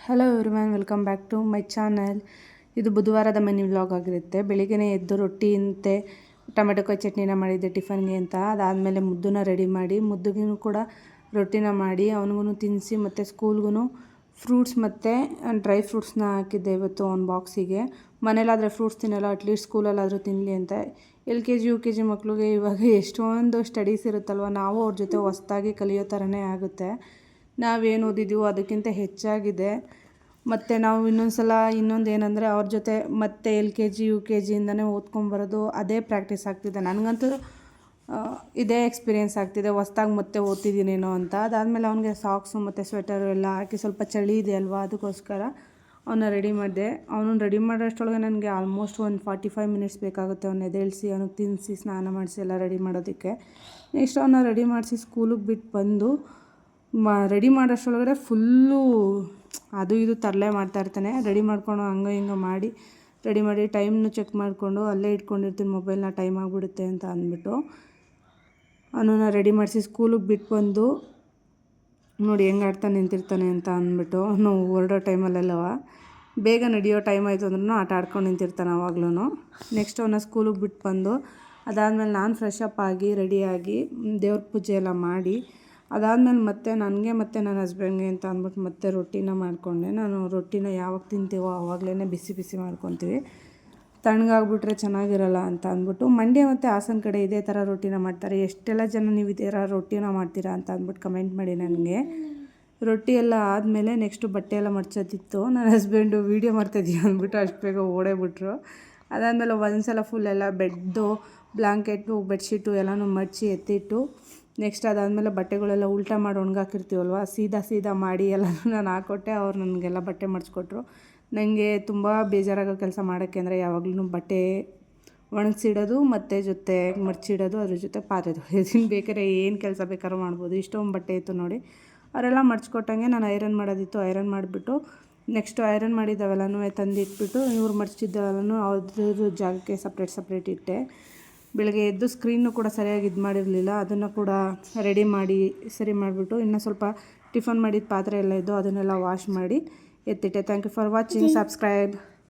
Hello everyone, welcome back to my channel. ಇದು ಬುಧವಾರದ mini vlog ಆಗಿರುತ್ತೆ. ಬೆಳಿಗ್ಗೆ ಎದ್ದು ರೊಟ್ಟಿ ಮತ್ತು ಟೊಮೆಟೊಕಾಯಿ ಚಟ್ನಿನ ಮಾಡಿದ್ದೆ ಟಿಫನ್ಗೆ ಅಂತ. ಅದಾದಮೇಲೆ ಮುದ್ದನ್ನ ರೆಡಿ ಮಾಡಿ ಮುದ್ದುಗೂ ಕೂಡ ರೊಟ್ಟಿನ ಮಾಡಿ ಅವನಿಗೂ ತಿನ್ನಿಸಿ ಮತ್ತು ಸ್ಕೂಲ್ಗೂ ಫ್ರೂಟ್ಸ್ ಮತ್ತು ಡ್ರೈ ಫ್ರೂಟ್ಸ್ನ ಹಾಕಿದ್ದೆ ಇವತ್ತು ಅವ್ನ ಬಾಕ್ಸಿಗೆ. ಮನೇಲಾದರೆ ಫ್ರೂಟ್ಸ್ ತಿನ್ನಲ್ಲ, ಅಟ್ಲೀಸ್ಟ್ ಸ್ಕೂಲಲ್ಲಾದರೂ ತಿನ್ನಲಿ ಅಂತ. LKG UKG ಮಕ್ಕಳಿಗೆ ಇವಾಗ ಎಷ್ಟೊಂದು ಸ್ಟಡೀಸ್ ಇರುತ್ತಲ್ವ, ನಾವು ಅವ್ರ ಜೊತೆ ಹೊಸ್ದಾಗಿ ಕಲಿಯೋ ಥರನೇ ಆಗುತ್ತೆ. ನಾವೇನು ಓದಿದ್ದೀವೋ ಅದಕ್ಕಿಂತ ಹೆಚ್ಚಾಗಿದೆ. ಮತ್ತು ನಾವು ಇನ್ನೊಂದು ಏನಂದರೆ ಅವ್ರ ಜೊತೆ ಮತ್ತೆ LKG UKG ಇಂದನೇ ಓದ್ಕೊಂಬರೋದು, ಅದೇ ಪ್ರಾಕ್ಟೀಸ್ ಆಗ್ತಿದೆ. ನನಗಂತೂ ಇದೇ ಎಕ್ಸ್ಪೀರಿಯೆನ್ಸ್ ಆಗ್ತಿದೆ, ಹೊಸ್ದಾಗಿ ಮತ್ತೆ ಓದ್ತಿದ್ದೀನೇನೋ ಅಂತ. ಅದಾದಮೇಲೆ ಅವನಿಗೆ ಸಾಕ್ಸು ಮತ್ತು ಸ್ವೆಟರು ಎಲ್ಲ ಹಾಕಿ, ಸ್ವಲ್ಪ ಚಳಿ ಇದೆ ಅಲ್ವಾ, ಅದಕ್ಕೋಸ್ಕರ ಅವನ್ನ ರೆಡಿ ಮಾಡಿದೆ. ಅವನನ್ನು ರೆಡಿ ಮಾಡೋಷ್ಟರೊಳಗೆ ನನಗೆ ಆಲ್ಮೋಸ್ಟ್ ಒಂದು 45 ಮಿನಿಟ್ಸ್ ಬೇಕಾಗುತ್ತೆ. ಅವನ್ನ ಎದ್ದೇಳಿಸಿ ಅವನಿಗೆ ತಿನ್ನಿಸಿ ಸ್ನಾನ ಮಾಡಿಸಿ ಎಲ್ಲ ರೆಡಿ ಮಾಡೋದಕ್ಕೆ. ನೆಕ್ಸ್ಟ್ ಅವನ್ನ ರೆಡಿ ಮಾಡಿಸಿ ಸ್ಕೂಲಿಗೆ ಬಿಟ್ಟು ಬಂದು ರೆಡಿ ಮಾಡೋಷ್ಟರೊಳಗಡೆ ಫುಲ್ಲು ಅದು ಇದು ತರಲೆ ಮಾಡ್ತಾಯಿರ್ತಾನೆ. ರೆಡಿ ಮಾಡ್ಕೊಂಡು ಹಂಗೆ ಹಿಂಗೆ ಮಾಡಿ ರೆಡಿ ಮಾಡಿ ಟೈಮ್ನು ಚೆಕ್ ಮಾಡಿಕೊಂಡು ಅಲ್ಲೇ ಇಟ್ಕೊಂಡಿರ್ತೀನಿ ಮೊಬೈಲ್ನ, ಟೈಮ್ ಆಗಿಬಿಡುತ್ತೆ ಅಂತ ಅಂದ್ಬಿಟ್ಟು. ಅವನನ್ನು ರೆಡಿ ಮಾಡಿಸಿ ಸ್ಕೂಲಿಗೆ ಬಿಟ್ಟು ಬಂದು ನೋಡಿ ಹೆಂಗೆ ಆಡ್ತಾ ನಿಂತಿರ್ತಾನೆ ಅಂತ ಅಂದ್ಬಿಟ್ಟು. ನಾವು ಹೊರಡೋ ಟೈಮಲ್ಲೆಲ್ಲವ ಬೇಗ ನಡೆಯೋ ಟೈಮ್ ಆಯಿತು ಅಂದ್ರೂ ಆಟ ಆಡ್ಕೊಂಡು ನಿಂತಿರ್ತಾನೆ ಅವಾಗ್ಲೂ. ನೆಕ್ಸ್ಟ್ ಅವನ್ನ ಸ್ಕೂಲಿಗೆ ಬಿಟ್ಟು ಬಂದು ಅದಾದಮೇಲೆ ನಾನು ಫ್ರೆಶ್ ಅಪ್ ಆಗಿ ರೆಡಿಯಾಗಿ ದೇವ್ರ ಪೂಜೆ ಎಲ್ಲ ಮಾಡಿ ಅದಾದಮೇಲೆ ಮತ್ತೆ ನನಗೆ ಮತ್ತು ನನ್ನ ಹಸ್ಬೆಂಡ್ಗೆ ಅಂತ ಅಂದ್ಬಿಟ್ಟು ಮತ್ತೆ ರೊಟ್ಟಿನ ಮಾಡಿಕೊಂಡೆ. ನಾನು ರೊಟ್ಟಿನ ಯಾವಾಗ ತಿಂತೀವೋ ಆವಾಗಲೇ ಬಿಸಿ ಬಿಸಿ ಮಾಡ್ಕೊತೀವಿ, ತಣ್ಣಗಾಗ್ಬಿಟ್ರೆ ಚೆನ್ನಾಗಿರಲ್ಲ ಅಂತ ಅಂದ್ಬಿಟ್ಟು. ಮಂಡ್ಯ ಮತ್ತು ಹಾಸನ ಕಡೆ ಇದೇ ಥರ ರೊಟ್ಟಿನ ಮಾಡ್ತಾರೆ. ಎಷ್ಟೆಲ್ಲ ಜನ ನೀವು ಇದೇ ಥರ ರೊಟ್ಟಿನ ಮಾಡ್ತೀರಾ ಅಂತ ಅಂದ್ಬಿಟ್ಟು ಕಮೆಂಟ್ ಮಾಡಿ ನನಗೆ. ರೊಟ್ಟಿ ಎಲ್ಲ ಆದಮೇಲೆ ನೆಕ್ಸ್ಟು ಬಟ್ಟೆ ಎಲ್ಲ ಮಡ್ಚೋದಿತ್ತು. ನನ್ನ ಹಸ್ಬೆಂಡು ವೀಡಿಯೋ ಮಾಡ್ತಾಯಿದ್ದೀವಿ ಅಂದ್ಬಿಟ್ಟು ಅಷ್ಟು ಬೇಗ ಓಡೇ ಬಿಟ್ರು. ಅದಾದಮೇಲೆ ಒಂದ್ಸಲ ಫುಲ್ ಎಲ್ಲ ಬೆಡ್ಡು, ಬ್ಲ್ಯಾಂಕೆಟು, ಬೆಡ್ಶೀಟು ಎಲ್ಲನೂ ಮಡಚಿ ಎತ್ತಿಟ್ಟು ನೆಕ್ಸ್ಟ್ ಅದಾದಮೇಲೆ ಬಟ್ಟೆಗಳೆಲ್ಲ ಉಲ್ಟಾ ಮಾಡಿ ಒಣಗಾಕಿರ್ತೀವಲ್ವ, ಸೀದಾ ಮಾಡಿ ಎಲ್ಲನೂ ನಾನು ಹಾಕ್ಕೊಟ್ಟೆ. ಅವ್ರು ನನಗೆಲ್ಲ ಬಟ್ಟೆ ಮಡಿಸ್ಕೊಟ್ರು. ನನಗೆ ತುಂಬ ಬೇಜಾರಾಗೋ ಕೆಲಸ ಮಾಡೋಕ್ಕೆ ಅಂದರೆ ಯಾವಾಗಲೂ ಬಟ್ಟೆ ಒಣಗಿಸಿಡೋದು ಮತ್ತು ಜೊತೆ ಮಡಚಿಡೋದು, ಅದ್ರ ಜೊತೆ ಪಾತ್ರೆ ತೊಳೆಯೋದು. ಬೇಕಾದ್ರೆ ಏನು ಕೆಲಸ ಬೇಕಾದ್ರೂ ಮಾಡ್ಬೋದು. ಇಷ್ಟೊಂದು ಬಟ್ಟೆ ಇತ್ತು ನೋಡಿ. ಅವರೆಲ್ಲ ಮಡ್ಚ್ಕೊಟ್ಟಂಗೆ ನಾನು ಐರನ್ ಮಾಡೋದಿತ್ತು. ಐರನ್ ಮಾಡಿಬಿಟ್ಟು ನೆಕ್ಸ್ಟು ಐರನ್ ಮಾಡಿದ್ದವೆಲ್ಲನೂ ತಂದಿಟ್ಬಿಟ್ಟು ಇವ್ರು ಮಡಚಿದ್ದವೆಲ್ಲನೂ ಅದ್ರ ಜಾಗಕ್ಕೆ ಸಪ್ರೇಟ್ ಇಟ್ಟೆ. ಬೆಳಗ್ಗೆ ಎದ್ದು ಸ್ಕ್ರೀನು ಕೂಡ ಸರಿಯಾಗಿ ಇದು ಮಾಡಿರಲಿಲ್ಲ, ಅದನ್ನು ಕೂಡ ರೆಡಿ ಮಾಡಿ ಸರಿ ಮಾಡಿಬಿಟ್ಟು ಇನ್ನೂ ಸ್ವಲ್ಪ ಟಿಫನ್ ಮಾಡಿದ ಪಾತ್ರೆ ಎಲ್ಲ ಇದ್ದು ಅದನ್ನೆಲ್ಲ ವಾಶ್ ಮಾಡಿ ಎತ್ತಿಟ್ಟೆ. Thank you for watching. Subscribe.